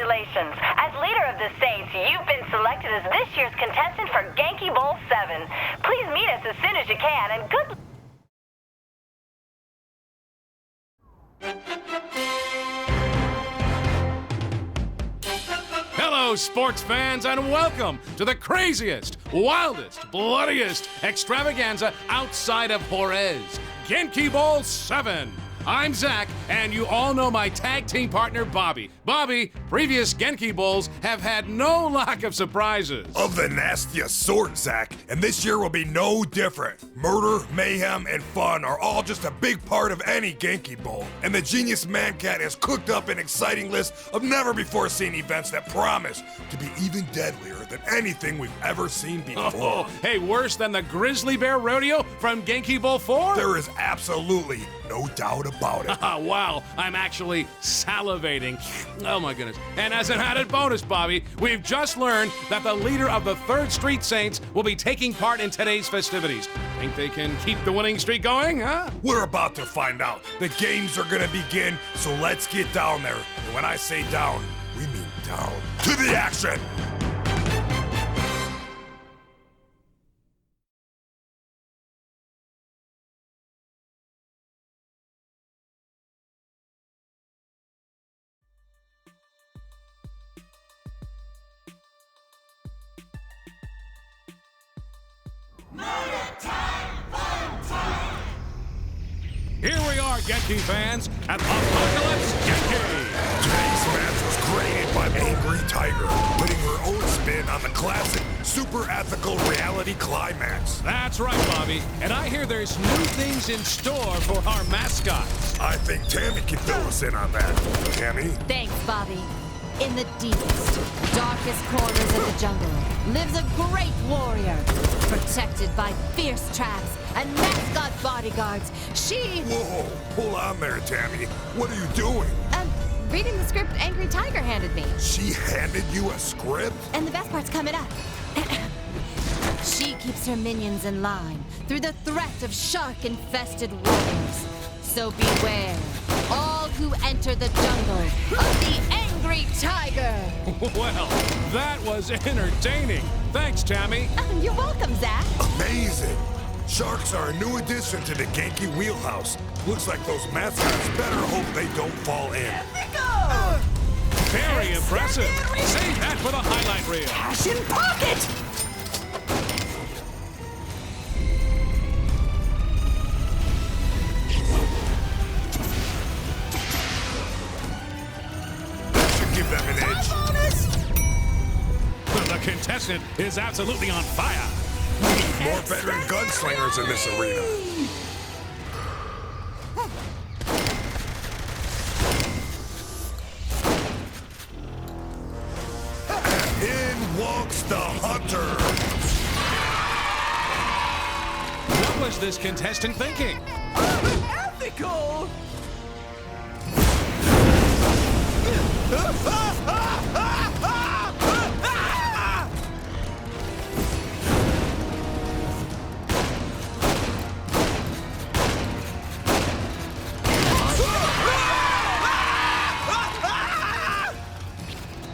Congratulations! As leader of the Saints, you've been selected as this year's contestant for Genkibowl 7. Please meet us as soon as you can, and good luck. Hello, sports fans, and welcome to the craziest, wildest, bloodiest extravaganza outside of Juarez, Genkibowl 7. I'm Zach, and you all know my tag team partner, Bobby. Bobby, previous Genki Bowls have had no lack of surprises. Of the nastiest sort, Zach, and this year will be no different. Murder, mayhem, and fun are all just a big part of any Genki Bowl, and the Genius Mancat has cooked up an exciting list of never-before-seen events that promise to be even deadlier than anything we've ever seen before. Oh, hey, worse than the Grizzly Bear Rodeo from Genki Bowl 4? There is absolutely no doubt about it. Wow, I'm actually salivating. Oh my goodness. And as an added bonus, Bobby, we've just learned that the leader of the 3rd Street Saints will be taking part in today's festivities. Think they can keep the winning streak going, huh? We're about to find out. The games are gonna begin, so let's get down there. And when I say down, we mean down. To the action! Here we are, Genki fans, at Apocalypse Genki! Today's match was created by Angry Tiger, putting her own spin on the classic, super ethical reality climax. That's right, Bobby. And I hear there's new things in store for our mascots. I think Tammy can fill us in on that. Tammy? Thanks, Bobby. In the deepest, darkest corners of the jungle lives a great warrior, protected by fierce traps and mascot bodyguards. She... Whoa, hold on there, Tammy. What are you doing? Reading the script Angry Tiger handed me. She handed you a script? And the best part's coming up. She keeps her minions in line through the threat of shark-infested warriors. So beware, all who enter the jungle of the Angry Tiger. Well, that was entertaining. Thanks, Tammy. You're welcome, Zach. Amazing. Sharks are a new addition to the Genki wheelhouse. Looks like those mascots better hope they don't fall in. Very impressive. Save that for the highlight reel. Cash in pocket! That should give them an edge. The contestant is absolutely on fire. We need more veteran gunslingers in this arena. And in walks the hunter. What was this contestant thinking? Ethical!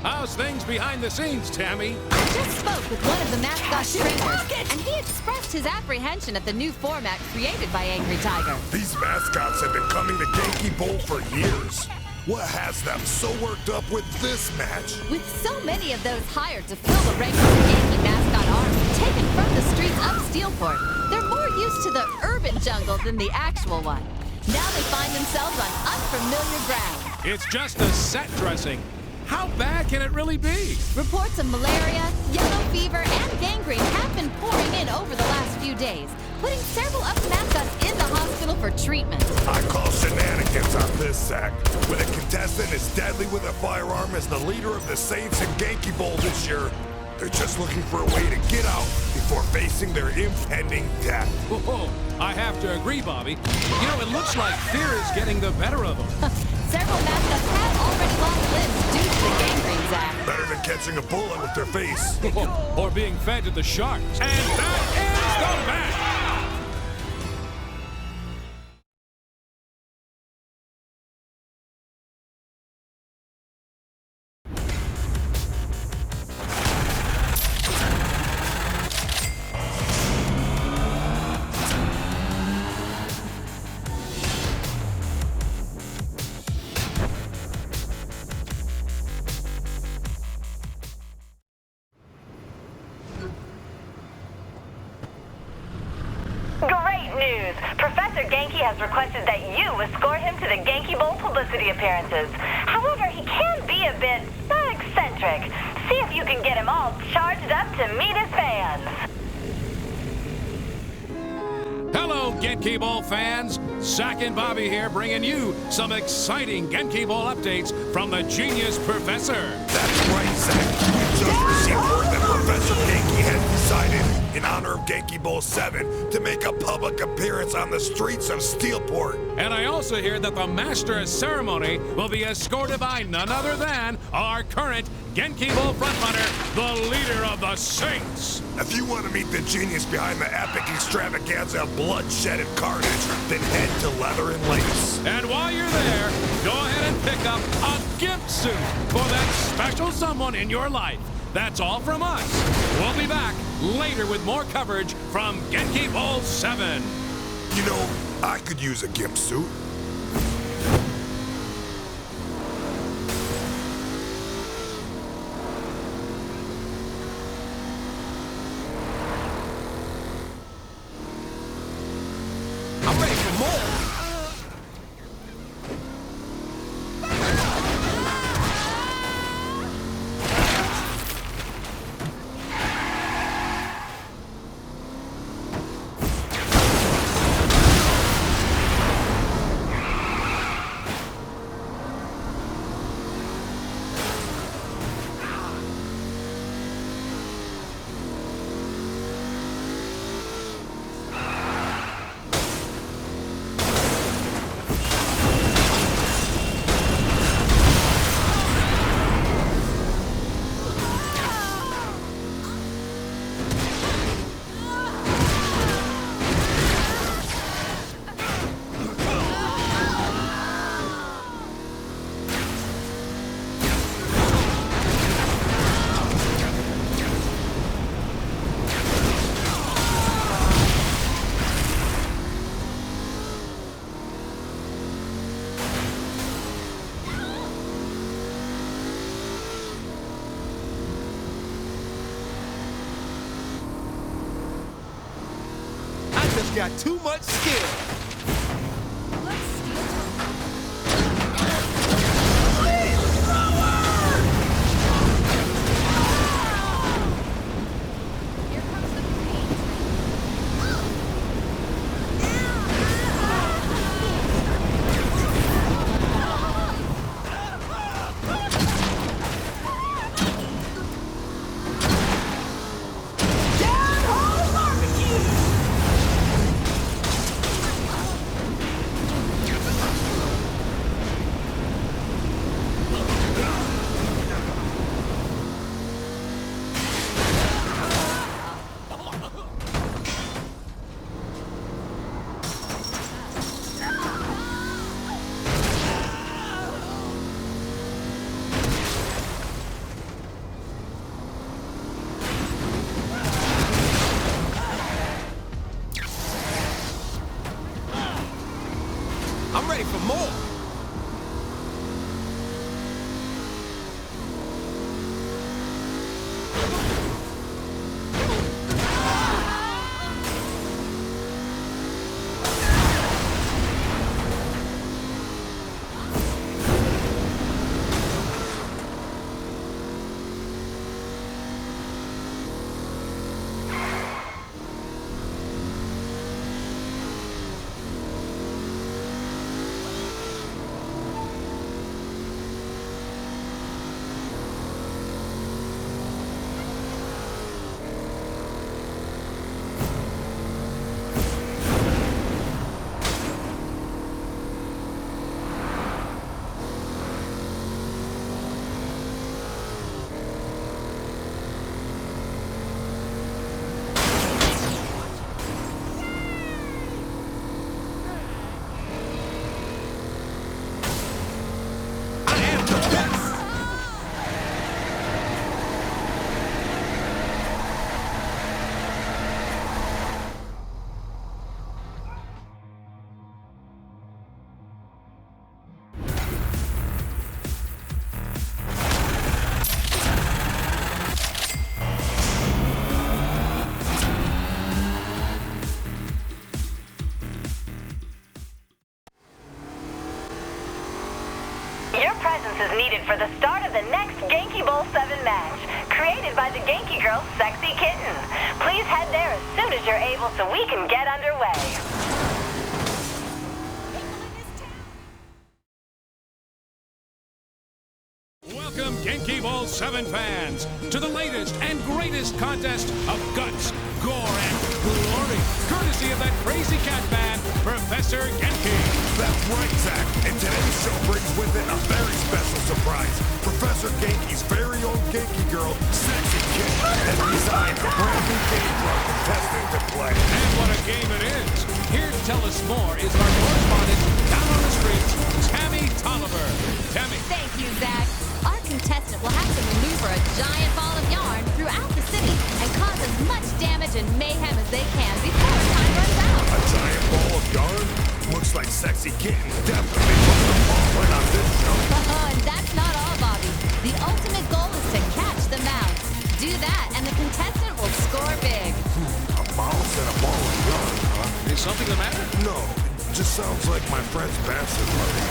How's things behind the scenes, Tammy? I just spoke with one of the mascot trainers, and he expressed his apprehension at the new format created by Angry Tiger. These mascots have been coming to Genki Bowl for years. What has them so worked up with this match? With so many of those hired to fill the ranks of the Yankee mascot army taken from the streets of Steelport, they're more used to the urban jungle than the actual one. Now they find themselves on unfamiliar ground. It's just a set dressing. How bad can it really be? Reports of malaria, yellow fever, and gangrene have been pouring in over the last few days, putting several of the mascots in the hospital for treatment. I call shenanigans on this, Zach. When a contestant as deadly with a firearm as the leader of the Saints in Genki Bowl this year, they're just looking for a way to get out before facing their impending death. Whoa, I have to agree, Bobby. You know, it looks like fear is getting the better of them. Several mascots have already lost limbs due to the gangrene, Zach. Better than catching a bullet with their face. Or being fed to the sharks. And that is the match! Professor Genki has requested that you escort him to the Genkibowl publicity appearances. However, he can be a bit eccentric. See if you can get him all charged up to meet his fans. Hello, Genkibowl fans. Zach and Bobby here bringing you some exciting Genkibowl updates from the Genius Professor. That's right, Zach. We just received word that Professor Genki has decided, in honor of Genkibowl 7, to make a public appearance on the streets of Steelport. And I also hear that the Master of Ceremony will be escorted by none other than our current Genkibowl frontrunner, the leader of the Saints. If you want to meet the genius behind the epic extravaganza of bloodshed and carnage, then head to Leather and Lace. And while you're there, go ahead and pick up a gift suit for that special someone in your life. That's all from us. We'll be back later with more coverage from Genkibowl 7. You know, I could use a gimp suit. I'm ready for more. Just got too much skill. I'm ready for more. Your presence is needed for the start of the next Genkibowl 7 match, created by the Genki Girl's Sexy Kitten. Please head there as soon as you're able so we can get underway. Welcome, Genkibowl 7 fans, to the latest and greatest contest of guts, gore, and glory, courtesy of that crazy cat man, Professor Genki. That's right, Zach. And today's show brings with it a very special surprise. Professor Genki's very own Genki Girl, Sexy Kitten, has designed a brand new game for our contestant to play. And what a game it is! Here to tell us more is our correspondent down on the streets, Tammy Tolliver. Tammy. Thank you, Zach. Our contestant will have to maneuver a giant ball of yarn throughout the city and cause as much damage and mayhem as they can before time runs out. A giant ball of yarn? Looks like Sexy Kitten definitely wants the ball right on this show. And that's not all, Bobby. The ultimate goal is to catch the mouse. Do that, and the contestant will score big. A mouse and a ball of yarn, huh? Is something the matter? No, it just sounds like my friend's bachelor party.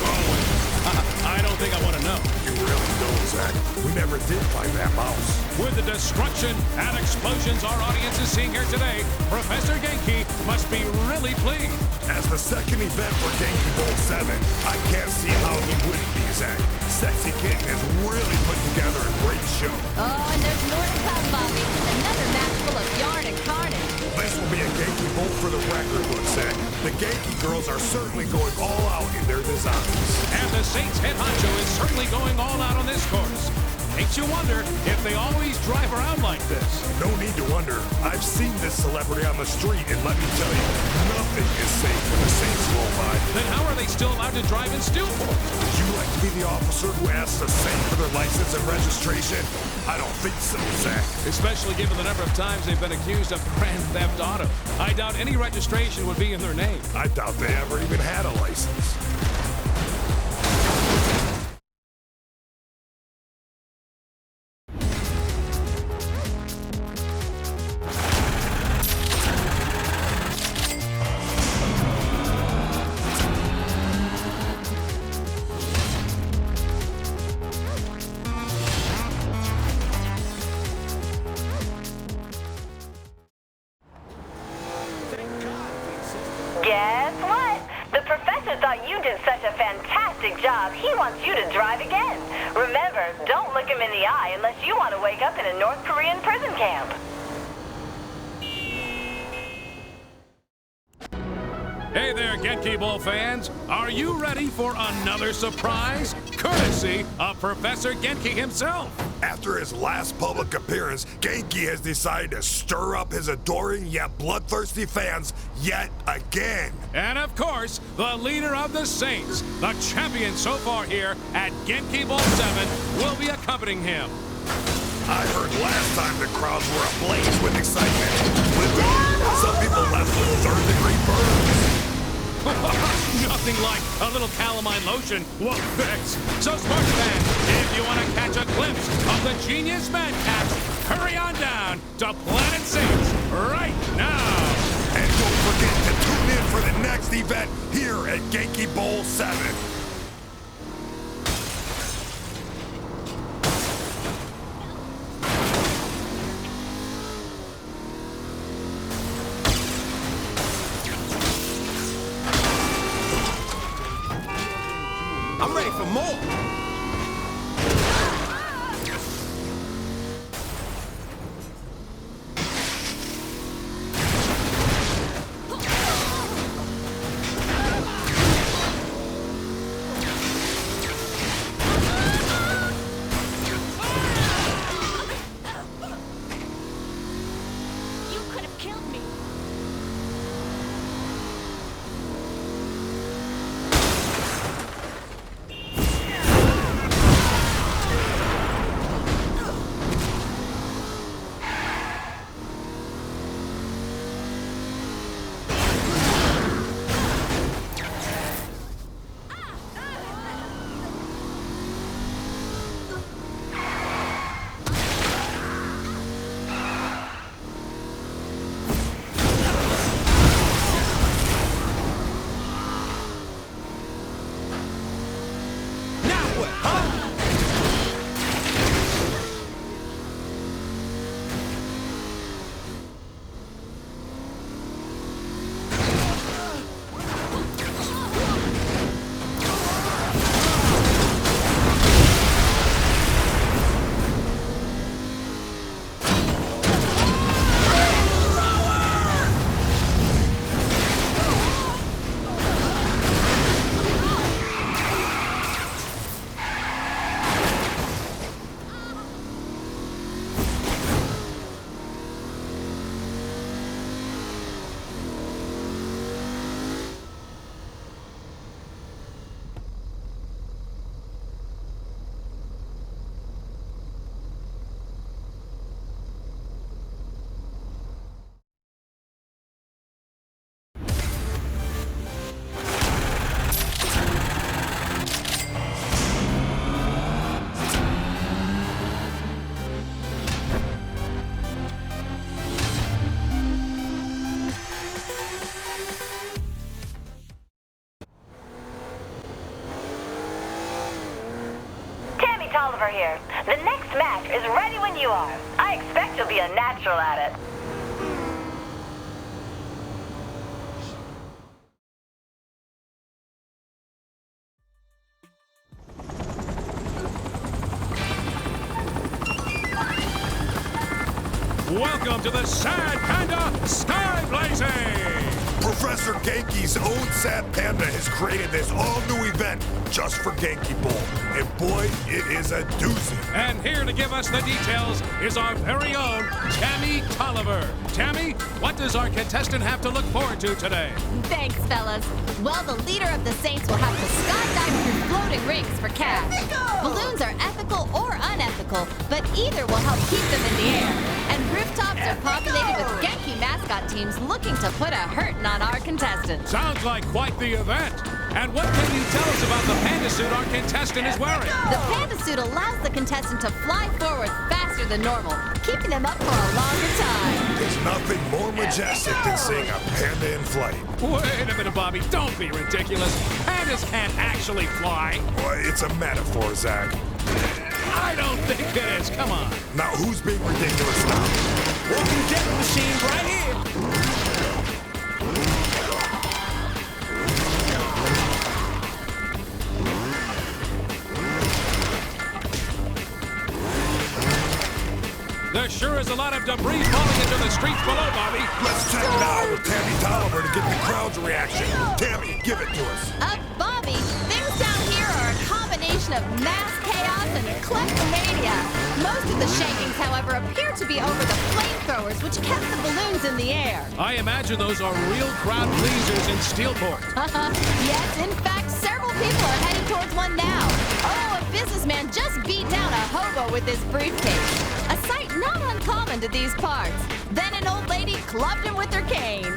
I don't think I want to know. You really don't, Zach. We never did find that mouse. With the destruction and explosions our audience is seeing here today, Professor Genki must be really pleased. As the second event for Genkibowl 7, I can't see how he wouldn't be, Zach. Sexy Kitten has really put together a great show. Oh, and there's more to come, Bobby. Another match full of yarn and carnage. This will be a Genkibowl for the record, looks Zach. The Genki girls are certainly going all out in their designs. And the Saints head honcho is certainly going all out on this course. Makes you wonder if they always drive around like this. No need to wonder. I've seen this celebrity on the street, and let me tell you, nothing is safe when the Saints roll by. Then how are they still allowed to drive in Stillport? Would you like to be the officer who asks the Saint for their license and registration? I don't think so, Zach. Especially given the number of times they've been accused of grand theft auto. I doubt any registration would be in their name. I doubt they ever even had a license. Guess what? The professor thought you did such a fantastic job, he wants you to drive again. Remember, don't look him in the eye unless you want to wake up in a North Korean prison camp. Hey there, Genkibowl fans. Are you ready for another surprise? Courtesy of Professor Genki himself. After his last public appearance, Genki has decided to stir up his adoring yet bloodthirsty fans yet again. And of course, the leader of the Saints, the champion so far here at Genkibowl 7, will be accompanying him. I heard last time the crowds were ablaze with excitement. Literally, some people left with third-degree burns. Nothing like a little calamine lotion won't fix. So, sports fans, if you want to catch a glimpse of the Genius Man Cat, hurry on down to Planet Saints right now. And don't forget to tune in for the next event here at Genkibowl 7. I'm ready for more. You could have killed me. Tolliver here. The next match is ready when you are. I expect you'll be a natural at it. Welcome to the Sad Panda Sky Blazing! Professor Genki's own Sad Panda has created this all-new event just for Genkibowl. And boy, it is a doozy. And here to give us the details is our very own Tammy Tolliver. Tammy, what does our contestant have to look forward to today? Thanks, fellas. Well, the leader of the Saints will have to skydive through floating rings for cash. Balloons are ethical or unethical, but either will help keep them in the air. And rooftops are populated with Genki mascot teams looking to put a hurtin' on our contestant. Sounds like quite the event. And what can you tell us about the panda suit our contestant is wearing? The panda suit allows the contestant to fly forward faster than normal, keeping them up for a longer time. There's nothing more majestic than seeing a panda in flight. Wait a minute, Bobby. Don't be ridiculous. Pandas can't actually fly. Boy, it's a metaphor, Zach. I don't think it is. Come on. Now, who's being ridiculous now? Walking death machine right here. There sure is a lot of debris falling into the streets below, Bobby. Let's check now with Tammy Tolliver to get the crowd's reaction. Tammy, give it to us. Bobby, things down here are a combination of mass chaos and kleptomania. Most of the shakings, however, appear to be over the flamethrowers, which kept the balloons in the air. I imagine those are real crowd pleasers in Steelport. Yes, in fact, several people are heading towards one now. Oh, a businessman just beat down a hobo with his briefcase. A sight not uncommon to these parts. Then an old lady clubbed him with her cane.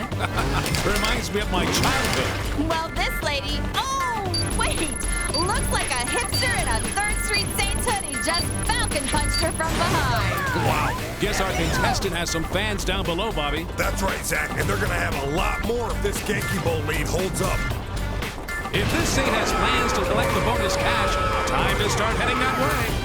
Reminds me of my childhood. Well, this lady... Oh, wait! Looks like a hipster in a 3rd Street Saints hoodie just falcon punched her from behind. Wow. Guess our contestant has some fans down below, Bobby. That's right, Zach, and they're gonna have a lot more if this Genkibowl lead holds up. If this Saint has plans to collect the bonus cash, time to start heading that way.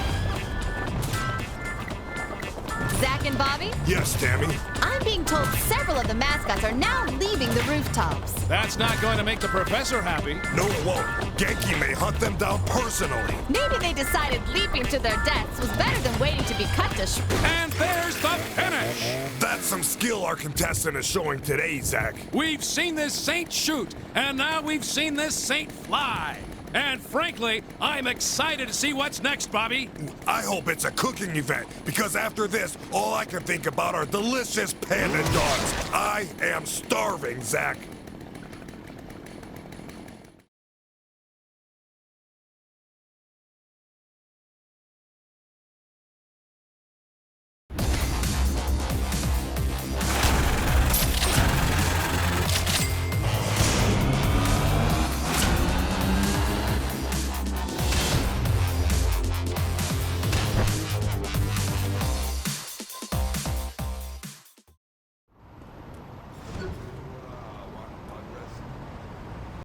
Zach and Bobby? Yes, Tammy. I'm being told several of the mascots are now leaving the rooftops. That's not going to make the professor happy. No, it won't. Genki may hunt them down personally. Maybe they decided leaping to their deaths was better than waiting to be cut to And there's the finish. That's some skill our contestant is showing today, Zach. We've seen this Saint shoot, and now we've seen this Saint fly. And frankly, I'm excited to see what's next, Bobby. I hope it's a cooking event, because after this, all I can think about are delicious panda dogs. I am starving, Zach.